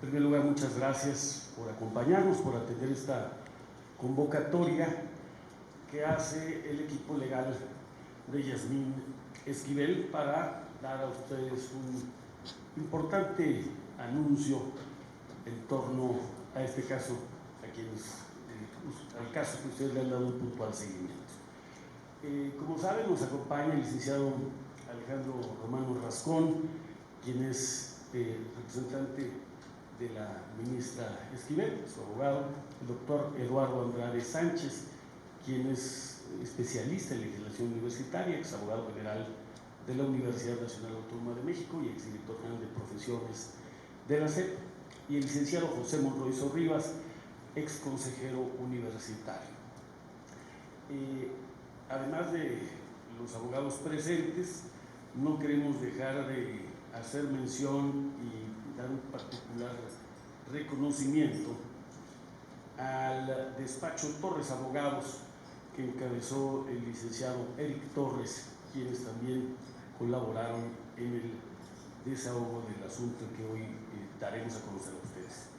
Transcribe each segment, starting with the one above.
primer lugar, muchas gracias por acompañarnos, por atender esta convocatoria que hace el equipo legal de Yasmín Esquivel para dar a ustedes un importante anuncio en torno a este caso, al caso que ustedes le han dado un puntual seguimiento. Como saben, nos acompaña el licenciado Alejandro Romano Rascón, quien es representante de la ministra Esquivel, su abogado, el doctor Eduardo Andrade Sánchez, quien es especialista en legislación universitaria, ex abogado general de la Universidad Nacional Autónoma de México y exdirector general de profesiones de la SEP, y el licenciado José Monroy Sorribas, ex consejero universitario. Además de los abogados presentes, no queremos dejar de hacer mención y dar un particular reconocimiento al despacho Torres Abogados, que encabezó el licenciado Eric Torres, quienes también colaboraron en el desahogo del asunto que hoy daremos a conocer a ustedes.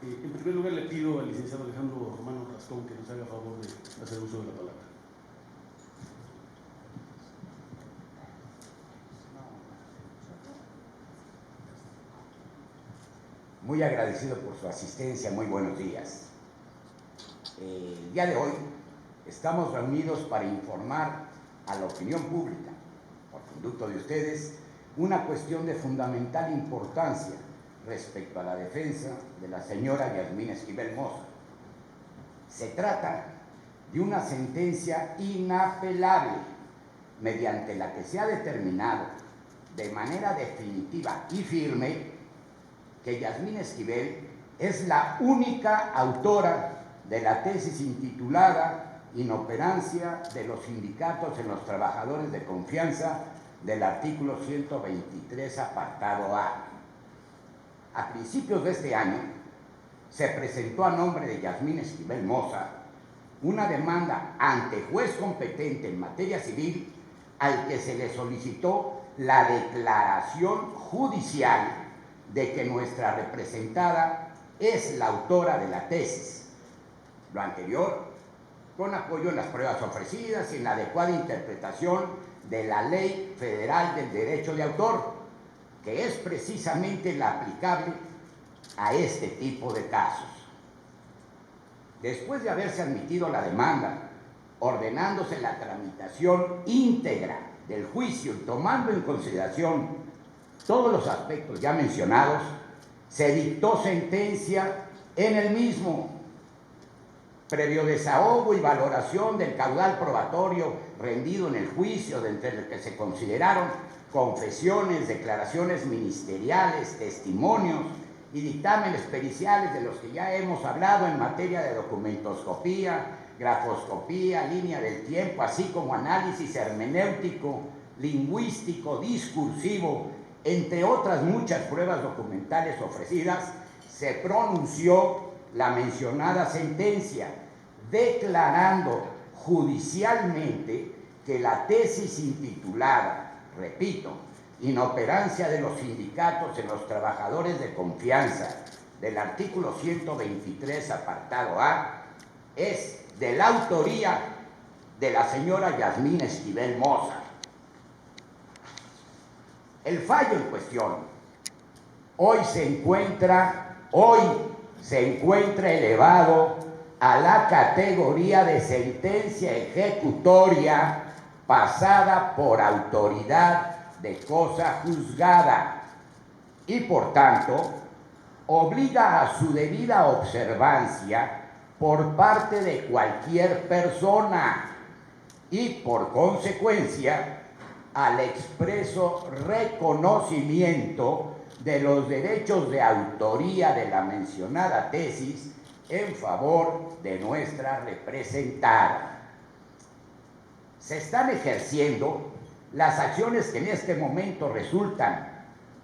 En primer lugar, le pido al licenciado Alejandro Romano Rascón que nos haga favor de hacer uso de la palabra. Muy agradecido por su asistencia, muy buenos días. El día de hoy estamos reunidos para informar a la opinión pública, por conducto de ustedes, una cuestión de fundamental importancia respecto a la defensa de la señora Yasmín Esquivel Moza. Se trata de una sentencia inapelable mediante la que se ha determinado de manera definitiva y firme que Yasmín Esquivel es la única autora de la tesis intitulada Inoperancia de los sindicatos en los trabajadores de confianza del artículo 123, apartado A. A principios de este año se presentó a nombre de Yasmín Esquivel Moza una demanda ante juez competente en materia civil al que se le solicitó la declaración judicial de que nuestra representada es la autora de la tesis. Lo anterior, con apoyo en las pruebas ofrecidas y en la adecuada interpretación de la Ley Federal del Derecho de Autor, que es precisamente la aplicable a este tipo de casos. Después de haberse admitido la demanda, ordenándose la tramitación íntegra del juicio y tomando en consideración todos los aspectos ya mencionados, se dictó sentencia en el mismo, previo desahogo y valoración del caudal probatorio rendido en el juicio, de entre los que se consideraron confesiones, declaraciones ministeriales, testimonios y dictámenes periciales de los que ya hemos hablado en materia de documentoscopía, grafoscopía, línea del tiempo, así como análisis hermenéutico, lingüístico, discursivo, entre otras muchas pruebas documentales ofrecidas. Se pronunció la mencionada sentencia, declarando judicialmente que la tesis intitulada, repito, Inoperancia de los sindicatos en los trabajadores de confianza del artículo 123, apartado A, es de la autoría de la señora Yasmín Esquivel Moza. El fallo en cuestión hoy se encuentra elevado a la categoría de sentencia ejecutoria pasada por autoridad de cosa juzgada y, por tanto, obliga a su debida observancia por parte de cualquier persona y, por consecuencia, al expreso reconocimiento de los derechos de autoría de la mencionada tesis en favor de nuestra representada. Se están ejerciendo las acciones que en este momento resultan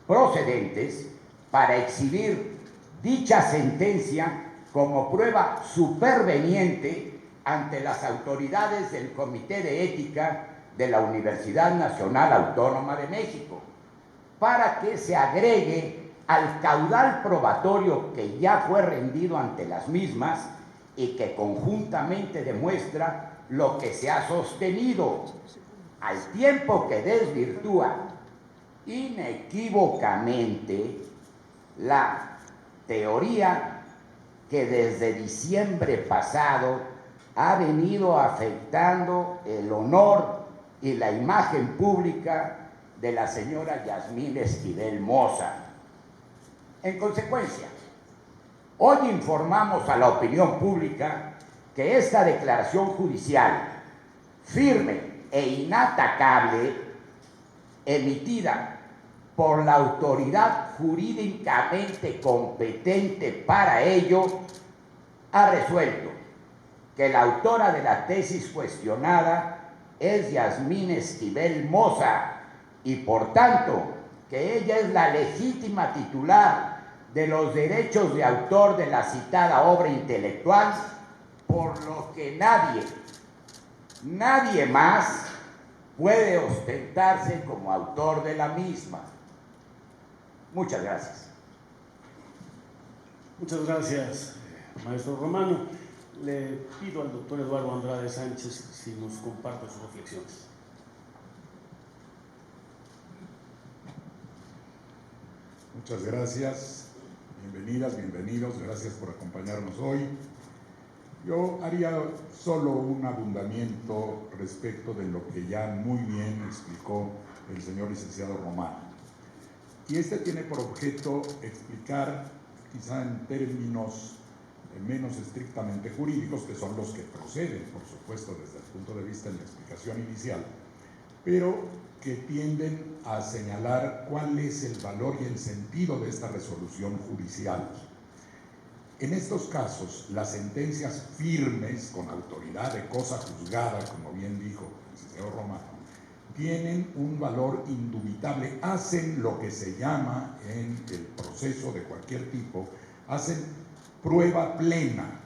procedentes para exhibir dicha sentencia como prueba superveniente ante las autoridades del Comité de Ética de la Universidad Nacional Autónoma de México, para que se agregue al caudal probatorio que ya fue rendido ante las mismas y que conjuntamente demuestra lo que se ha sostenido, al tiempo que desvirtúa inequívocamente la teoría que desde diciembre pasado ha venido afectando el honor y la imagen pública de la señora Yasmín Esquivel Moza. En consecuencia, hoy informamos a la opinión pública que esta declaración judicial firme e inatacable, emitida por la autoridad jurídicamente competente para ello, ha resuelto que la autora de la tesis cuestionada es Yasmín Esquivel Moza y por tanto que ella es la legítima titular de los derechos de autor de la citada obra intelectual, por lo que nadie más puede ostentarse como autor de la misma. Muchas gracias. Muchas gracias, maestro Romano. Le pido al doctor Eduardo Andrade Sánchez si nos comparte sus reflexiones. Muchas gracias, bienvenidas, bienvenidos, gracias por acompañarnos hoy. Yo haría solo un abundamiento respecto de lo que ya muy bien explicó el señor licenciado Romano. Y este tiene por objeto explicar, quizá en términos menos estrictamente jurídicos, que son los que proceden, por supuesto, desde el punto de vista de la explicación inicial, pero que tienden a señalar cuál es el valor y el sentido de esta resolución judicial. En estos casos, las sentencias firmes, con autoridad de cosa juzgada, como bien dijo el señor Romano, tienen un valor indubitable, hacen lo que se llama en el proceso de cualquier tipo, hacen prueba plena,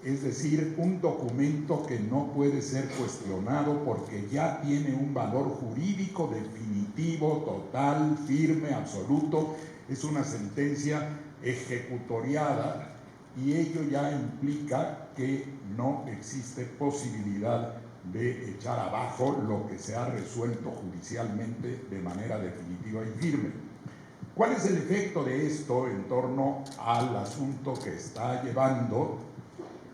es decir, un documento que no puede ser cuestionado porque ya tiene un valor jurídico definitivo, total, firme, absoluto, es una sentencia ejecutoriada y ello ya implica que no existe posibilidad de echar abajo lo que se ha resuelto judicialmente de manera definitiva y firme. ¿Cuál es el efecto de esto en torno al asunto que está llevando?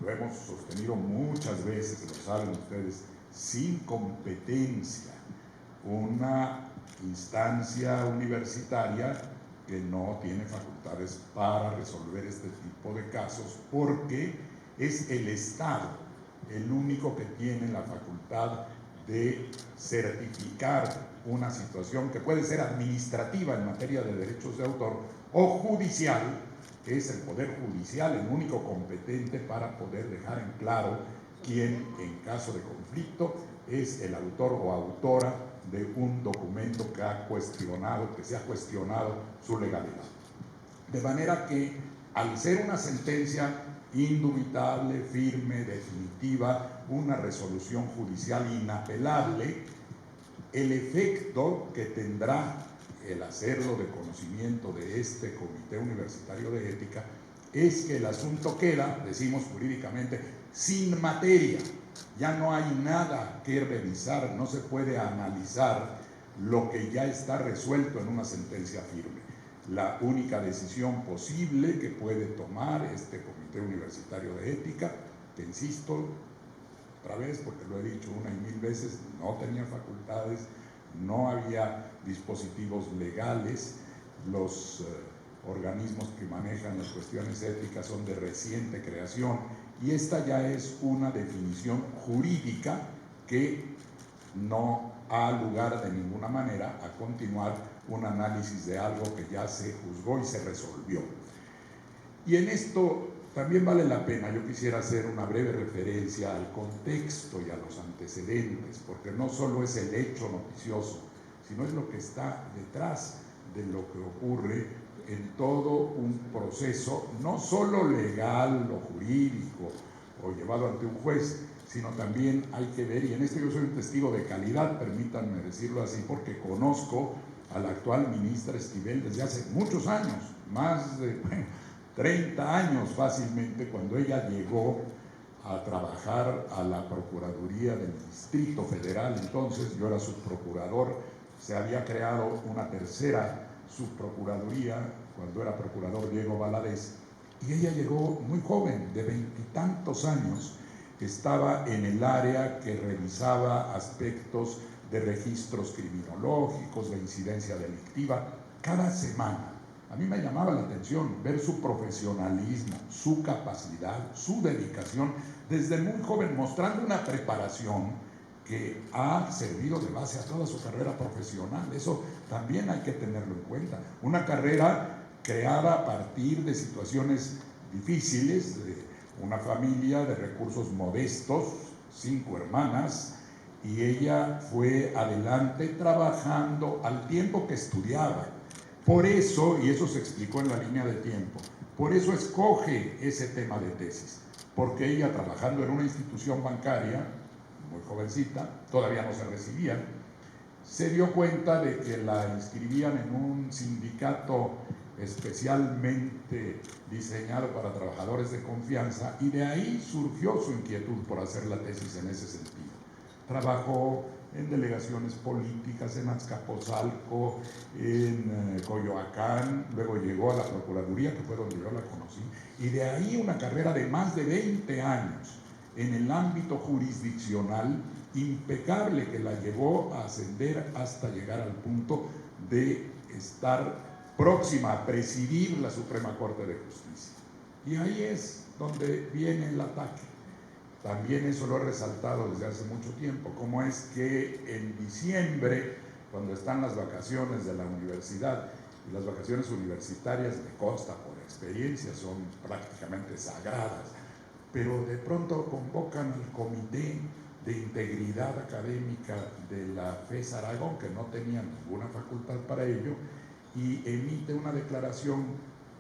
Lo hemos sostenido muchas veces, lo saben ustedes, sin competencia, una instancia universitaria que no tiene facultades para resolver este tipo de casos, porque es el Estado el único que tiene la facultad de certificar una situación que puede ser administrativa en materia de derechos de autor o judicial, que es el Poder Judicial el único competente para poder dejar en claro quién, en caso de conflicto, es el autor o autora de un documento que se ha cuestionado su legalidad. De manera que, al ser una sentencia indubitable, firme, definitiva, una resolución judicial inapelable, el efecto que tendrá el hacerlo de conocimiento de este Comité Universitario de Ética es que el asunto queda, decimos jurídicamente, sin materia. Ya no hay nada que revisar, no se puede analizar lo que ya está resuelto en una sentencia firme. La única decisión posible que puede tomar este Comité Universitario de Ética, que insisto, otra vez, porque lo he dicho una y mil veces, no tenía facultades, no había dispositivos legales, los organismos que manejan las cuestiones éticas son de reciente creación y esta ya es una definición jurídica que no ha lugar de ninguna manera a continuar un análisis de algo que ya se juzgó y se resolvió. Y en esto también vale la pena, yo quisiera hacer una breve referencia al contexto y a los antecedentes, porque no solo es el hecho noticioso, sino es lo que está detrás de lo que ocurre en todo un proceso, no solo legal o jurídico o llevado ante un juez, sino también hay que ver, y en esto yo soy un testigo de calidad, permítanme decirlo así, porque conozco a la actual ministra Esquivel desde hace muchos años, más de 30 años fácilmente, cuando ella llegó a trabajar a la Procuraduría del Distrito Federal. Entonces yo era subprocurador, se había creado una tercera subprocuraduría cuando era procurador Diego Valadez, y ella llegó muy joven, de 20 y tantos años. Estaba en el área que revisaba aspectos de registros criminológicos, de incidencia delictiva, cada semana. A mí me llamaba la atención ver su profesionalismo, su capacidad, su dedicación, desde muy joven, mostrando una preparación que ha servido de base a toda su carrera profesional. Eso también hay que tenerlo en cuenta. Una carrera creada a partir de situaciones difíciles, de una familia de recursos modestos, 5 hermanas, y ella fue adelante trabajando al tiempo que estudiaba. Por eso, y eso se explicó en la línea de tiempo, por eso escoge ese tema de tesis, porque ella, trabajando en una institución bancaria, muy jovencita, todavía no se recibía, se dio cuenta de que la inscribían en un sindicato especialmente diseñado para trabajadores de confianza, y de ahí surgió su inquietud por hacer la tesis en ese sentido. Trabajó en delegaciones políticas, en Azcapotzalco, en Coyoacán, luego llegó a la Procuraduría, que fue donde yo la conocí, y de ahí una carrera de más de 20 años en el ámbito jurisdiccional, impecable, que la llevó a ascender hasta llegar al punto de estar próxima a presidir la Suprema Corte de Justicia. Y ahí es donde viene el ataque. También eso lo he resaltado desde hace mucho tiempo, cómo es que en diciembre, cuando están las vacaciones de la universidad, y las vacaciones universitarias, me consta por experiencia, son prácticamente sagradas, pero de pronto convocan al Comité de Integridad Académica de la FES Aragón, que no tenía ninguna facultad para ello, y emite una declaración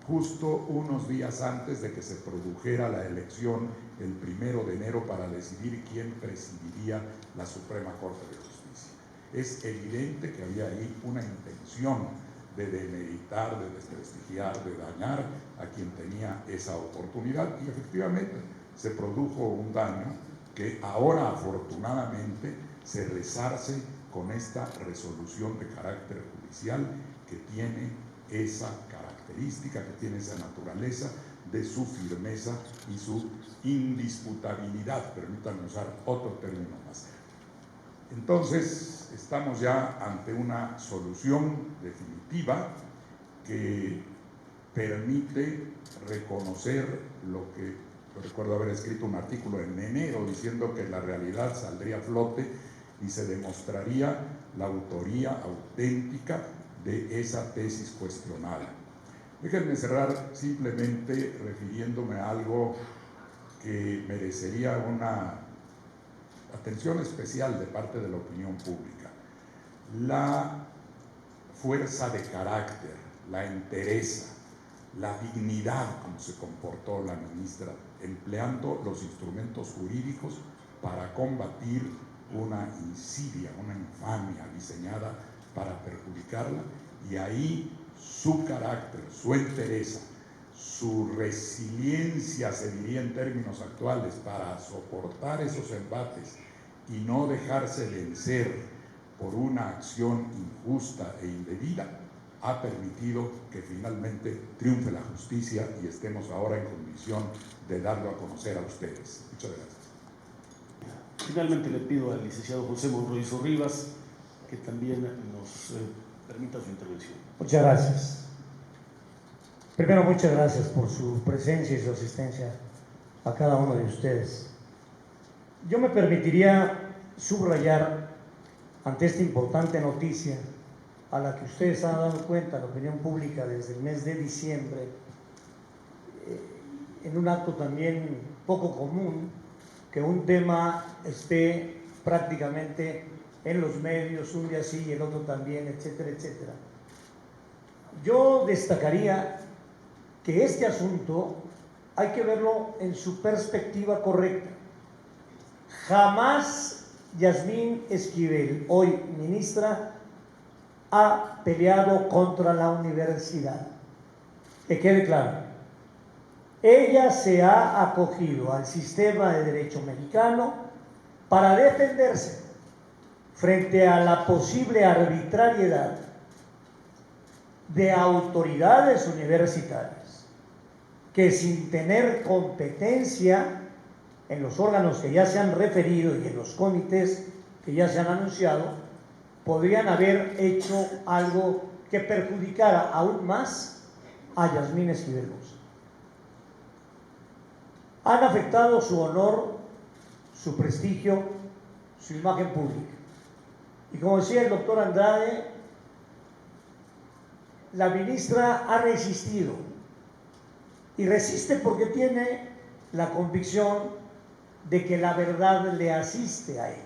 justo unos días antes de que se produjera la elección el 1 de enero para decidir quién presidiría la Suprema Corte de Justicia. Es evidente que había ahí una intención de demeritar, de desprestigiar, de dañar a quien tenía esa oportunidad, y efectivamente se produjo un daño que ahora afortunadamente se resarce con esta resolución de carácter judicial que tiene esa característica, que tiene esa naturaleza de su firmeza y su indisputabilidad. Permítanme usar otro término más. Entonces, estamos ya ante una solución definitiva que permite reconocer lo que yo recuerdo haber escrito un artículo en enero diciendo que la realidad saldría a flote y se demostraría la autoría auténtica de esa tesis cuestionada. Déjenme cerrar simplemente refiriéndome a algo que merecería una atención especial de parte de la opinión pública. La fuerza de carácter, la entereza, la dignidad, como se comportó la ministra, empleando los instrumentos jurídicos para combatir una insidia, una infamia diseñada para perjudicarla, y ahí su carácter, su entereza, su resiliencia, se diría en términos actuales, para soportar esos embates y no dejarse vencer por una acción injusta e indebida, ha permitido que finalmente triunfe la justicia y estemos ahora en condición de darlo a conocer a ustedes. Muchas gracias. Finalmente le pido al licenciado José Monroy Sorribas que también nos permita su intervención. Muchas gracias. Primero, muchas gracias por su presencia y su asistencia a cada uno de ustedes. Yo me permitiría subrayar ante esta importante noticia a la que ustedes han dado cuenta, la opinión pública, desde el mes de diciembre, en un acto también poco común, que un tema esté prácticamente en los medios, un día sí y el otro también, etcétera, etcétera. Yo destacaría que este asunto hay que verlo en su perspectiva correcta. Jamás Yasmín Esquivel, hoy ministra, ha peleado contra la universidad. Que quede claro, ella se ha acogido al sistema de derecho mexicano para defenderse frente a la posible arbitrariedad de autoridades universitarias que, sin tener competencia en los órganos que ya se han referido y en los comités que ya se han anunciado, podrían haber hecho algo que perjudicara aún más a Yasmín Esquivel Gómez. Han afectado su honor, su prestigio, su imagen pública. Y como decía el doctor Andrade, la ministra ha resistido, y resiste porque tiene la convicción de que la verdad le asiste a ella.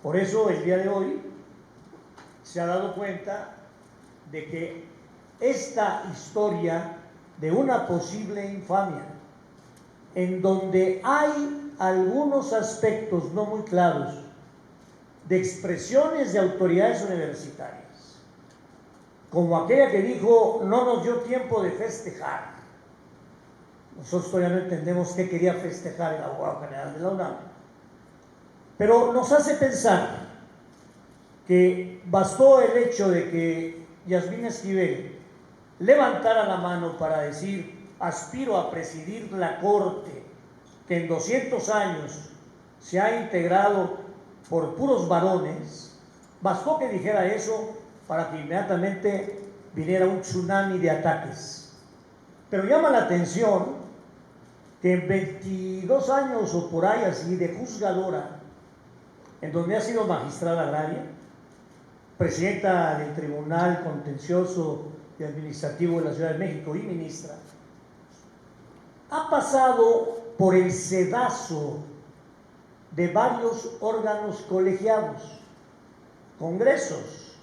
Por eso el día de hoy se ha dado cuenta de que esta historia de una posible infamia, en donde hay algunos aspectos no muy claros de expresiones de autoridades universitarias, como aquella que dijo: no nos dio tiempo de festejar. Nosotros todavía no entendemos qué quería festejar el abogado general de la UNAM, pero nos hace pensar que bastó el hecho de que Yasmín Esquivel levantara la mano para decir: aspiro a presidir la Corte, que en 200 años se ha integrado por puros varones. Bastó que dijera eso para que inmediatamente viniera un tsunami de ataques. Pero llama la atención que en 22 años o por ahí así de juzgadora, en donde ha sido magistrada agraria, presidenta del Tribunal Contencioso y Administrativo de la Ciudad de México y ministra, ha pasado por el sedazo de varios órganos colegiados, congresos,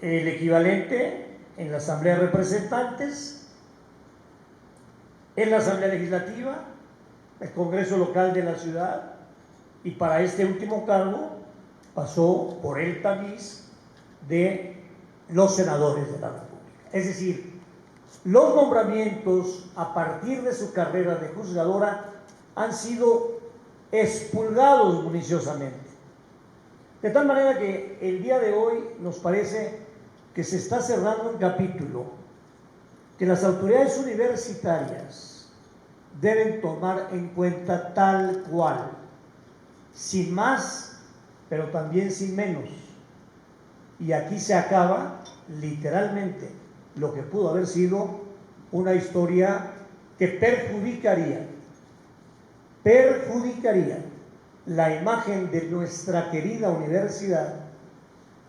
el equivalente en la Asamblea de Representantes, en la Asamblea Legislativa, el Congreso Local de la ciudad, y para este último cargo pasó por el tamiz de los senadores de la República. Es decir, los nombramientos a partir de su carrera de juzgadora han sido expurgados municiosamente. De tal manera que el día de hoy nos parece que se está cerrando un capítulo que las autoridades universitarias deben tomar en cuenta tal cual, sin más, pero también sin menos. Y aquí se acaba literalmente lo que pudo haber sido una historia que perjudicaría la imagen de nuestra querida universidad,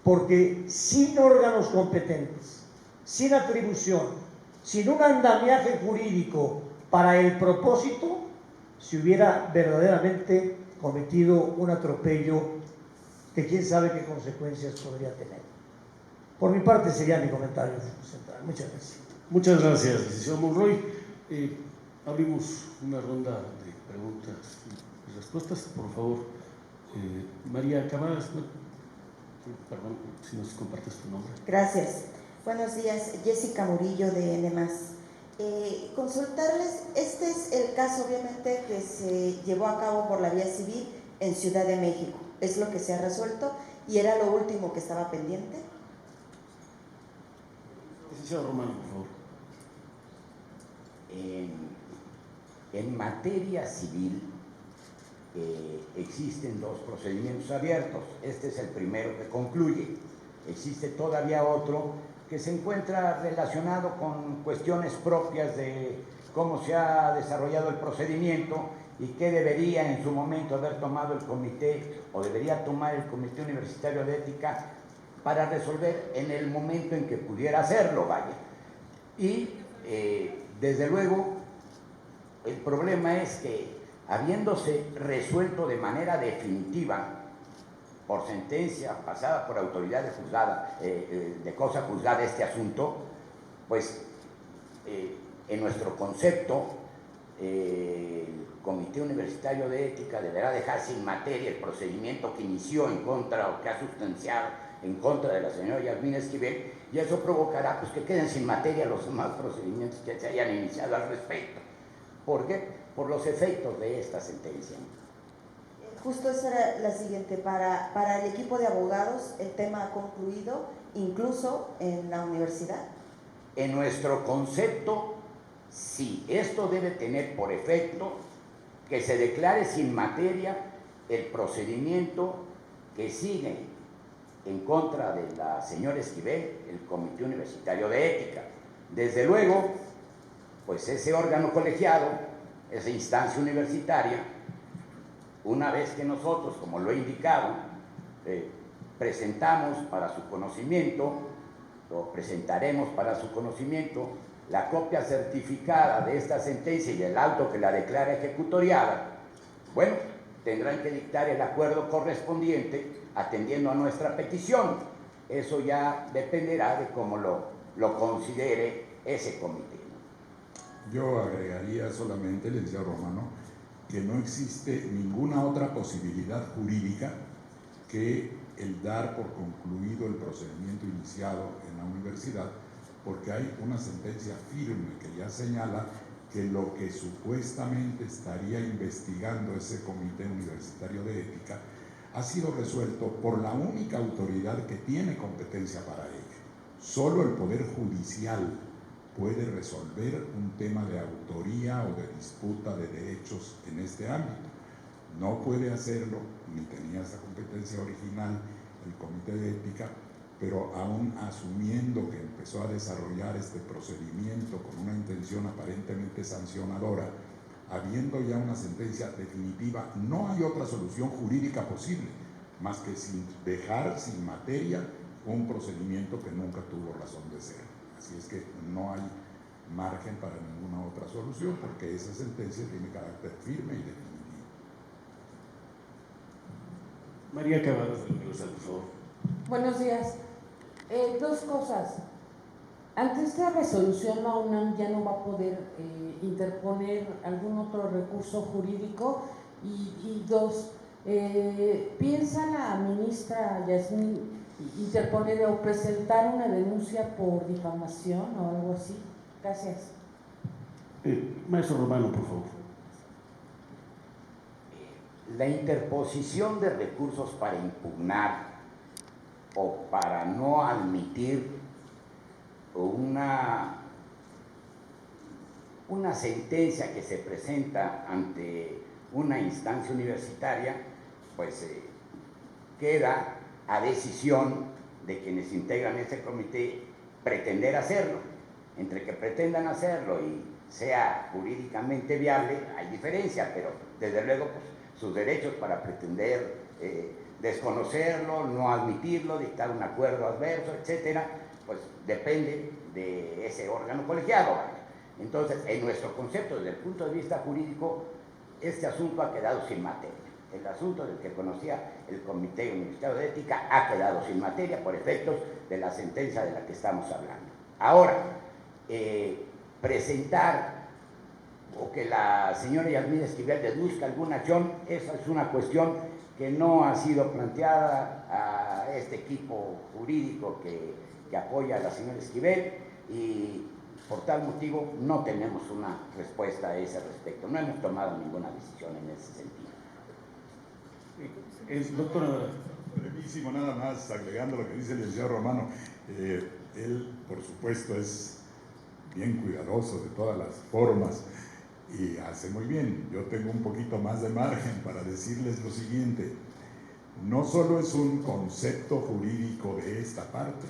porque sin órganos competentes, sin atribución, sin un andamiaje jurídico para el propósito, se hubiera verdaderamente cometido un atropello que quién sabe qué consecuencias podría tener. Por mi parte sería mi comentario central. Muchas gracias. Muchas gracias, licenciado Monroy. Abrimos una ronda de preguntas y respuestas. Por favor, María Camadas, perdón, si nos compartes tu nombre. Gracias. Buenos días, Jessica Murillo de N+. Consultarles, este es el caso obviamente que se llevó a cabo por la vía civil en Ciudad de México. Es lo que se ha resuelto y era lo último que estaba pendiente. Licenciado Romano, por favor. En materia civil existen dos procedimientos abiertos. Este es el primero que concluye. Existe todavía otro que se encuentra relacionado con cuestiones propias de cómo se ha desarrollado el procedimiento y qué debería en su momento haber tomado el comité o debería tomar el Comité Universitario de Ética para resolver en el momento en que pudiera hacerlo, vaya. Y desde luego el problema es que habiéndose resuelto de manera definitiva por sentencia pasada por autoridad de cosa juzgada este asunto, pues en nuestro concepto el Comité Universitario de Ética deberá dejar sin materia el procedimiento que inició en contra o que ha sustanciado en contra de la señora Yasmín Esquivel, y eso provocará pues, que queden sin materia los demás procedimientos que se hayan iniciado al respecto. ¿Por qué? Por los efectos de esta sentencia. Justo esa era la siguiente. Para el equipo de abogados, el tema ha concluido, incluso en la universidad. En nuestro concepto, sí, esto debe tener por efecto que se declare sin materia el procedimiento que sigue en contra de la señora Esquivel, el Comité Universitario de Ética. Desde luego, pues ese órgano colegiado, esa instancia universitaria, una vez que nosotros, como lo he indicado, presentamos para su conocimiento, o presentaremos para su conocimiento la copia certificada de esta sentencia y el auto que la declara ejecutoriada, bueno, tendrán que dictar el acuerdo correspondiente atendiendo a nuestra petición. Eso ya dependerá de cómo lo considere ese comité. Yo agregaría solamente, licenciado Romano, que no existe ninguna otra posibilidad jurídica que el dar por concluido el procedimiento iniciado en la universidad, porque hay una sentencia firme que ya señala que lo que supuestamente estaría investigando ese Comité Universitario de Ética ha sido resuelto por la única autoridad que tiene competencia para ello. Solo el Poder Judicial puede resolver un tema de autoría o de disputa de derechos en este ámbito. No puede hacerlo, ni tenía esa competencia original el Comité de Ética, pero aún asumiendo que empezó a desarrollar este procedimiento con una intención aparentemente sancionadora, habiendo ya una sentencia definitiva, no hay otra solución jurídica posible, más que dejar sin materia un procedimiento que nunca tuvo razón de ser. Así es que no hay margen para ninguna otra solución, porque esa sentencia tiene carácter firme y definitivo. María Cavadas de la Universidad, por favor. Buenos días. Dos cosas. Ante esta resolución, la UNAM ya no va a poder interponer algún otro recurso jurídico. Y dos, ¿piensa la ministra Yasmín interponer o presentar una denuncia por difamación o algo así? Gracias. Maestro Romano, por favor. La interposición de recursos para impugnar o para no admitir una sentencia que se presenta ante una instancia universitaria, pues queda a decisión de quienes integran ese comité pretender hacerlo. Entre que pretendan hacerlo y sea jurídicamente viable, hay diferencia, pero desde luego pues, sus derechos para pretender desconocerlo, no admitirlo, dictar un acuerdo adverso, etcétera, pues depende de ese órgano colegiado. Entonces, en nuestro concepto, desde el punto de vista jurídico, este asunto ha quedado sin materia. El asunto del que conocía el Comité Universitario de Ética ha quedado sin materia por efectos de la sentencia de la que estamos hablando. Ahora, presentar o que la señora Yasmín Esquivel deduzca alguna acción, esa es una cuestión que no ha sido planteada a este equipo jurídico que apoya a la señora Esquivel, y por tal motivo no tenemos una respuesta a ese respecto. No hemos tomado ninguna decisión en ese sentido. Doctor. Brevísimo, nada más, agregando lo que dice el licenciado Romano. Él, por supuesto, es bien cuidadoso de todas las formas y hace muy bien. Yo tengo un poquito más de margen para decirles lo siguiente: no solo es un concepto jurídico de esta parte,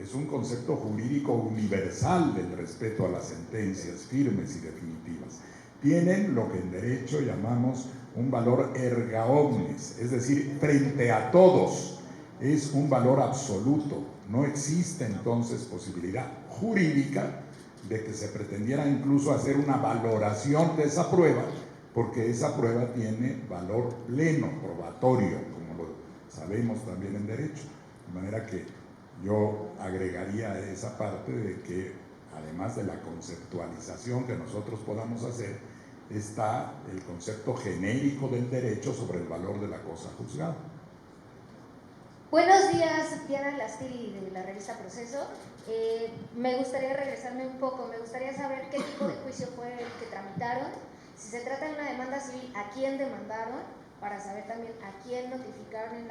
es un concepto jurídico universal del respeto a las sentencias firmes y definitivas. Tienen lo que en derecho llamamos un valor erga omnes, es decir, frente a todos, es un valor absoluto. No existe entonces posibilidad jurídica de que se pretendiera incluso hacer una valoración de esa prueba, porque esa prueba tiene valor pleno, probatorio, como lo sabemos también en derecho. De manera que yo agregaría a esa parte de que, además de la conceptualización que nosotros podamos hacer, está el concepto genérico del derecho sobre el valor de la cosa juzgada. Buenos días, Diana Lastiri de la revista Proceso. Me gustaría regresarme un poco, me gustaría saber qué tipo de juicio fue el que tramitaron, si se trata de una demanda civil, a quién demandaron, para saber también a quién notificaron en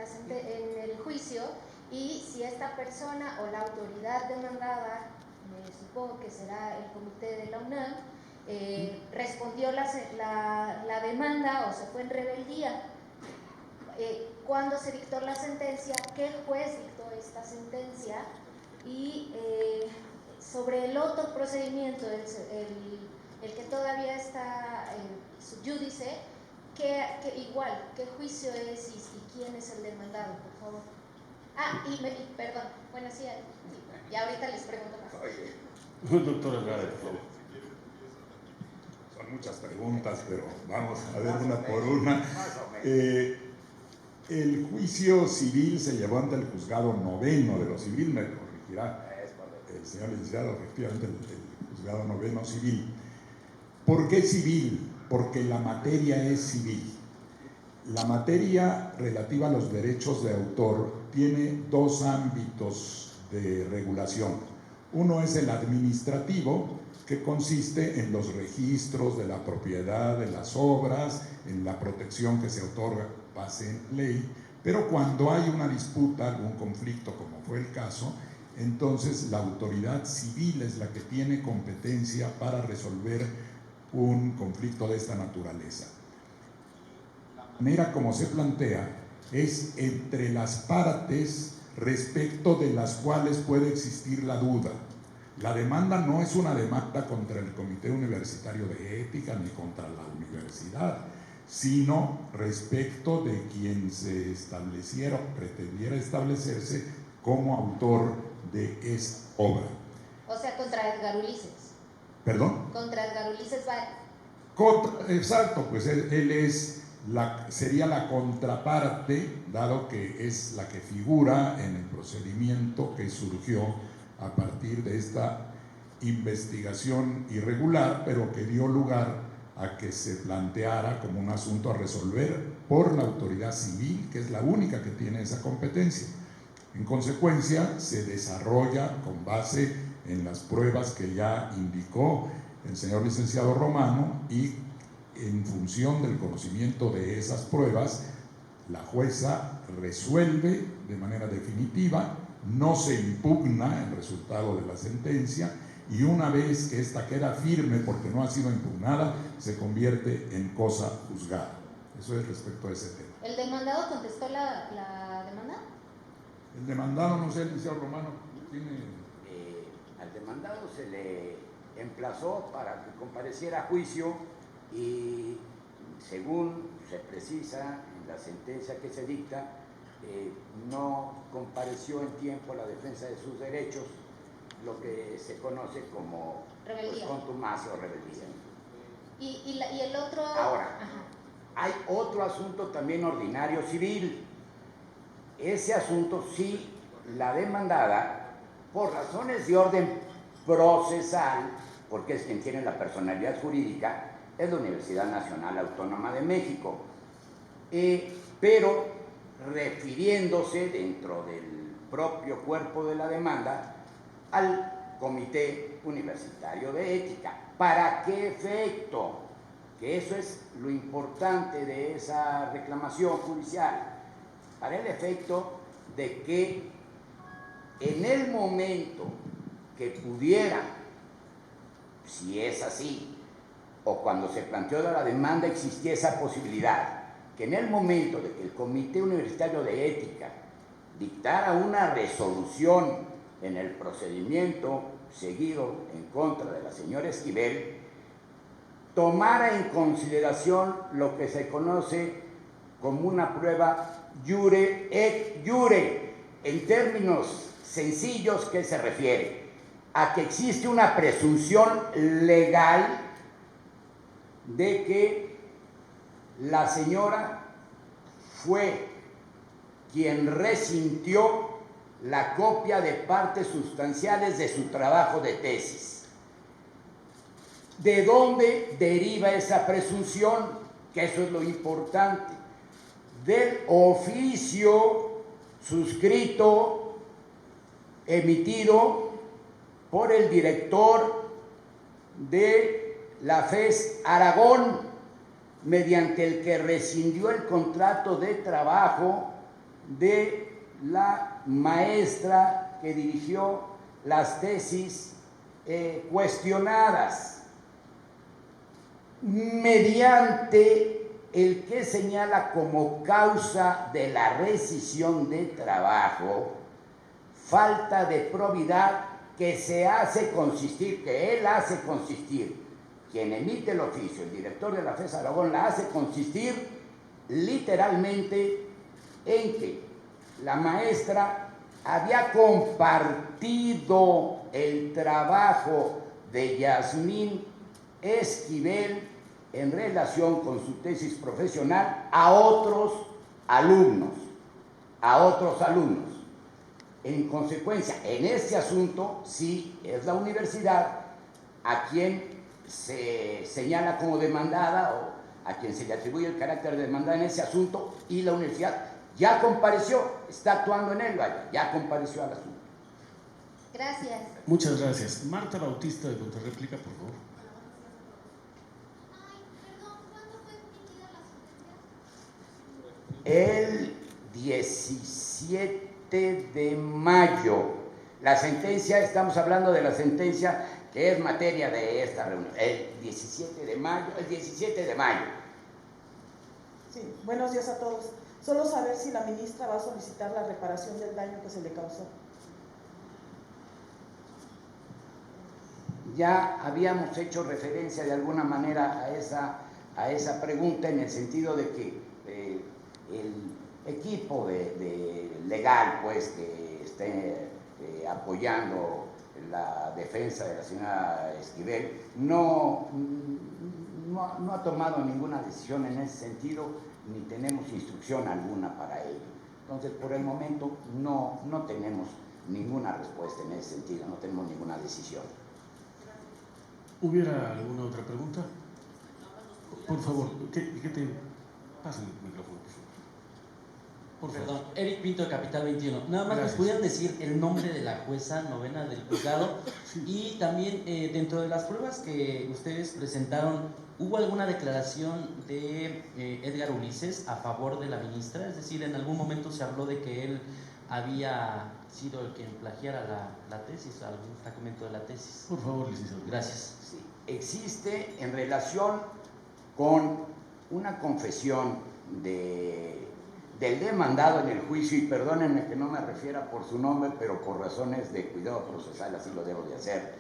el juicio, y si esta persona o la autoridad demandada, me supongo que será el comité de la UNAM, respondió la demanda o se fue en rebeldía. Cuándo se dictó la sentencia, qué juez dictó esta sentencia, y sobre el otro procedimiento, el que todavía está sub judice, qué juicio es y quién es el demandado, por favor. Perdón, bueno, sí, y ahorita les pregunto más. Doctor Andrade, por favor. Son muchas preguntas, pero vamos a ver una por una. El juicio civil se llevó ante el juzgado noveno de lo civil, me corregirá el señor licenciado, efectivamente el juzgado noveno civil. ¿Por qué civil? Porque la materia es civil. La materia relativa a los derechos de autor tiene dos ámbitos de regulación. Uno es el administrativo, que consiste en los registros de la propiedad de las obras, en la protección que se otorga base en ley, pero cuando hay una disputa, algún conflicto, como fue el caso, entonces la autoridad civil es la que tiene competencia para resolver un conflicto de esta naturaleza. La manera como se plantea es entre las partes respecto de las cuales puede existir la duda. La demanda no es una demanda contra el Comité Universitario de Ética ni contra la universidad, sino respecto de quien se estableciera o pretendiera establecerse como autor de esta obra. O sea, contra Edgar Ulises. ¿Perdón? Contra Edgar Ulises Valle. Exacto, pues él sería la contraparte, dado que es la que figura en el procedimiento que surgió a partir de esta investigación irregular, pero que dio lugar a que se planteara como un asunto a resolver por la autoridad civil, que es la única que tiene esa competencia. En consecuencia, se desarrolla con base en las pruebas que ya indicó el señor licenciado Romano, y en función del conocimiento de esas pruebas, la jueza resuelve de manera definitiva, no se impugna el resultado de la sentencia, y una vez que esta queda firme porque no ha sido impugnada, se convierte en cosa juzgada. Eso es respecto a ese tema. ¿El demandado contestó la demanda? El demandado, no sé, el licenciado Romano, tiene... Al demandado se le emplazó para que compareciera a juicio y, según se precisa en la sentencia que se dicta, no compareció en tiempo a la defensa de sus derechos, lo que se conoce como contumacia o rebeldía. ¿Y el otro? Ahora, hay otro asunto también ordinario civil. Ese asunto sí, la demandada, por razones de orden procesal, porque es quien tiene la personalidad jurídica, es la Universidad Nacional Autónoma de México, pero refiriéndose dentro del propio cuerpo de la demanda al Comité Universitario de Ética. ¿Para qué efecto? Que eso es lo importante de esa reclamación judicial. Para el efecto de que en el momento que pudiera, si es así, o cuando se planteó la demanda existía esa posibilidad, que en el momento de que el Comité Universitario de Ética dictara una resolución en el procedimiento seguido en contra de la señora Esquivel, tomara en consideración lo que se conoce como una prueba iure et iure, en términos sencillos, que se refiere a que existe una presunción legal de que la señora fue quien resintió la copia de partes sustanciales de su trabajo de tesis. ¿De dónde deriva esa presunción? Que eso es lo importante. Del oficio suscrito, emitido por el director de la FES Aragón, mediante el que rescindió el contrato de trabajo de la maestra que dirigió las tesis cuestionadas, mediante el que señala como causa de la rescisión de trabajo falta de probidad que se hace consistir, que él hace consistir, quien emite el oficio, el director de la FES Aragón, la hace consistir literalmente en que la maestra había compartido el trabajo de Yasmín Esquivel en relación con su tesis profesional a otros alumnos. En consecuencia, en este asunto, sí es la universidad a quien se señala como demandada o a quien se le atribuye el carácter de demandada en ese asunto, y la universidad ya compareció, está actuando en él, vaya, ya compareció al asunto. Gracias. Muchas gracias. Marta Bautista, de contrarréplica, por favor. El 17 de mayo. La sentencia, estamos hablando de la sentencia que es materia de esta reunión. El 17 de mayo. Sí, buenos días a todos. Solo saber si la ministra va a solicitar la reparación del daño que se le causó. Ya habíamos hecho referencia de alguna manera a esa pregunta, en el sentido de que el equipo legal, pues, que esté apoyando la defensa de la señora Esquivel, no ha tomado ninguna decisión en ese sentido, ni tenemos instrucción alguna para ello. Entonces, por el momento, no tenemos ninguna respuesta en ese sentido, no tenemos ninguna decisión. ¿Hubiera alguna otra pregunta? Por favor, que te pasen el micrófono, por favor. Perdón, Eric Pinto de Capital 21. Nada más Gracias. nos pudieran decir el nombre de la jueza novena del juzgado. Sí. Y también dentro de las pruebas que ustedes presentaron, ¿hubo alguna declaración de Edgar Ulises a favor de la ministra? Es decir, en algún momento se habló de que él había sido el quien plagiara la tesis, algún fragmento de la tesis. Por favor, licenciado. Gracias. Sí, existe en relación con una confesión del demandado en el juicio, y perdónenme que no me refiera por su nombre, pero por razones de cuidado procesal así lo debo de hacer.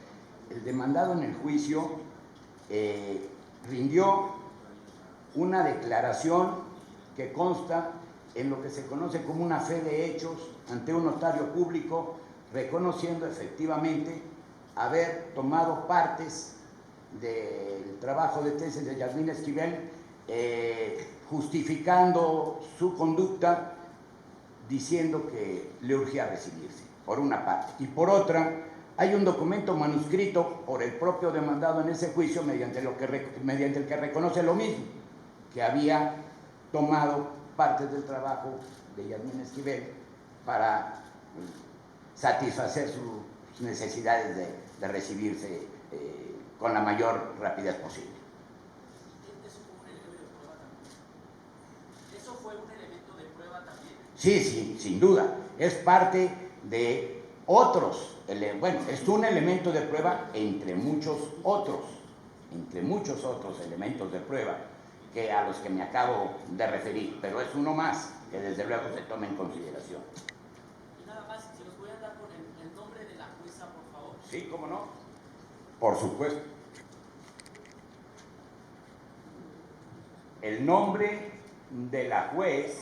El demandado en el juicio rindió una declaración que consta en lo que se conoce como una fe de hechos ante un notario público, reconociendo efectivamente haber tomado partes del trabajo de tesis de Yasmín Esquivel, justificando su conducta, diciendo que le urgía recibirse, por una parte. Y por otra, hay un documento manuscrito por el propio demandado en ese juicio, mediante el que reconoce lo mismo, que había tomado partes del trabajo de Yasmín Esquivel para satisfacer sus necesidades de recibirse con la mayor rapidez posible. ¿Eso fue un elemento de prueba también? Sí, sin duda. Es parte de otros, bueno, es un elemento de prueba entre muchos otros elementos de prueba a los que me acabo de referir, pero es uno más que desde luego se toma en consideración. Y nada más, si nos pudieran dar con el nombre de la jueza, por favor. Sí, ¿cómo no? Por supuesto. El nombre de la juez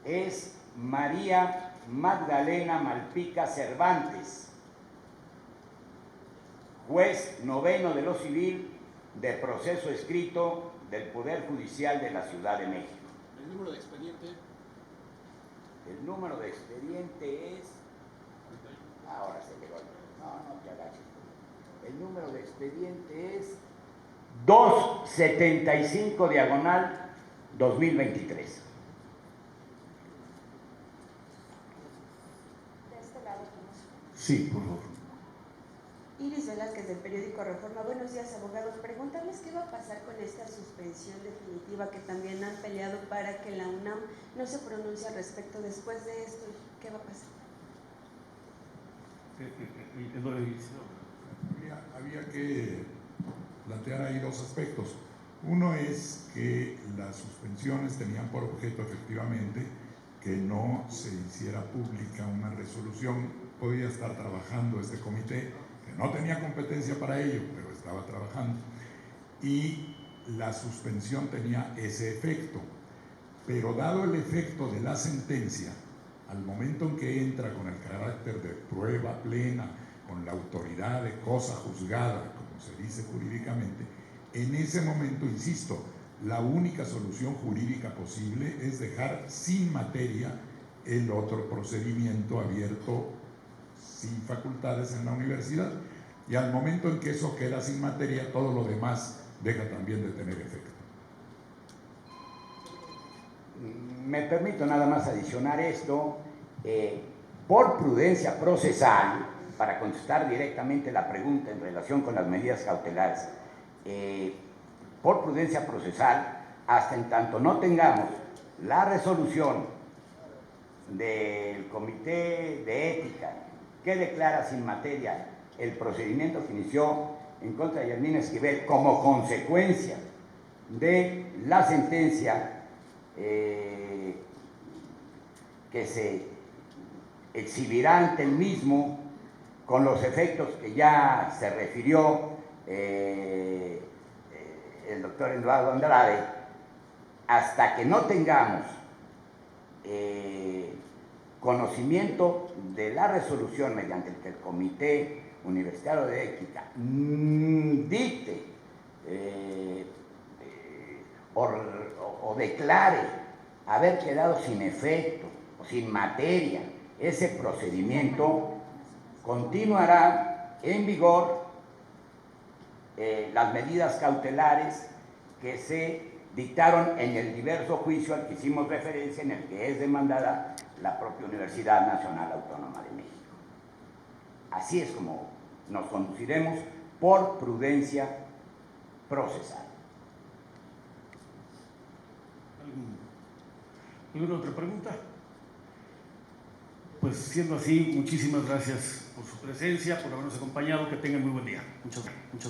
es María Magdalena Malpica Cervantes, juez noveno de lo civil de proceso escrito del Poder Judicial de la Ciudad de México. ¿El número de expediente? El número de expediente es... Ahora se le doy. No te agaches. El número de expediente es 275/2023. Sí, por favor. Iris Velázquez, del periódico Reforma. Buenos días, abogados. Preguntarles qué va a pasar con esta suspensión definitiva que también han peleado para que la UNAM no se pronuncie al respecto después de esto. ¿Qué va a pasar? Había que plantear ahí dos aspectos. Uno es que las suspensiones tenían por objeto efectivamente que no se hiciera pública una resolución. Podía estar trabajando este comité, que no tenía competencia para ello, pero estaba trabajando, y la suspensión tenía ese efecto. Pero dado el efecto de la sentencia, al momento en que entra con el carácter de prueba plena, con la autoridad de cosa juzgada, como se dice jurídicamente, en ese momento, insisto, la única solución jurídica posible es dejar sin materia el otro procedimiento abierto sin facultades en la universidad. Y al momento en que eso queda sin materia, todo lo demás deja también de tener efecto. Me permito nada más adicionar esto, por prudencia procesal, para contestar directamente la pregunta en relación con las medidas cautelares, por prudencia procesal, hasta en tanto no tengamos la resolución del Comité de Ética que declara sin materia el procedimiento que inició en contra de Yasmín Esquivel como consecuencia de la sentencia que se exhibirá ante el mismo con los efectos que ya se refirió el doctor Eduardo Andrade, hasta que no tengamos conocimiento de la resolución mediante el que el Comité Universitario de Ética dicte o declare haber quedado sin efecto o sin materia ese procedimiento, continuará en vigor las medidas cautelares que se dictaron en el diverso juicio al que hicimos referencia, en el que es demandada la propia Universidad Nacional Autónoma de México. Así es como nos conduciremos por prudencia procesal. ¿Alguna otra pregunta? Pues siendo así, muchísimas gracias por su presencia, por habernos acompañado, que tengan muy buen día. Muchas gracias.